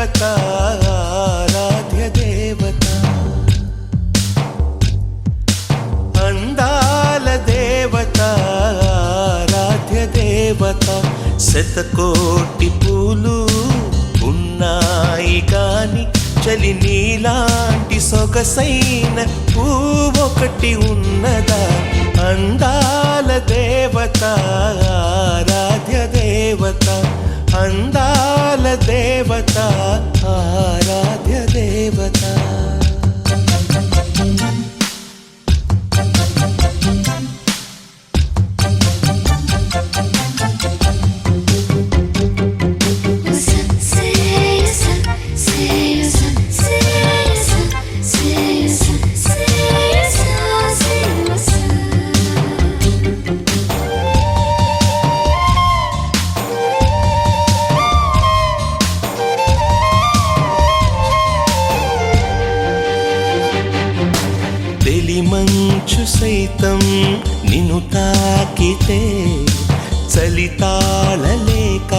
దేవత ఆరాధ్య దేవత అందాల దేవత ఆరాధ్య దేవత శతకోటి పూలు ఉన్నాయి కాని చలి నీలాంటి సొగసైన పువ్వొకటి ఉన్నదా అందాల దేవత ఆరాధ్య దేవత అందాల దేవత ఆరాధ్య దేవత మంచు సైతం నిన్ను తాకితే చలి తాళలేక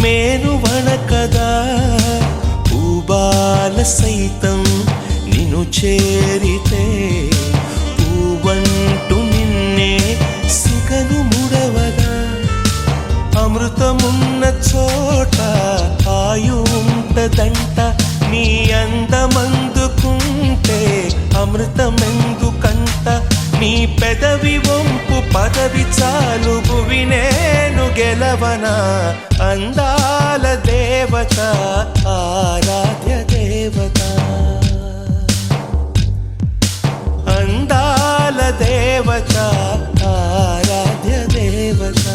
మేను వణకదా పూబాల సైతం నిన్ను చేరితే పూవంటు నిన్నే సిగను ముడవదా అమృతమున్న చోట ఆయు ఉంటదంట నీ అందమందుకుంటే అమృతమెందుకంట నీ పెదవి వంపు పదవి చాలు భువి నేను గెలవనా అందాల దేవత ఆరాధ్య దేవత అందాల దేవత ఆరాధ్య దేవత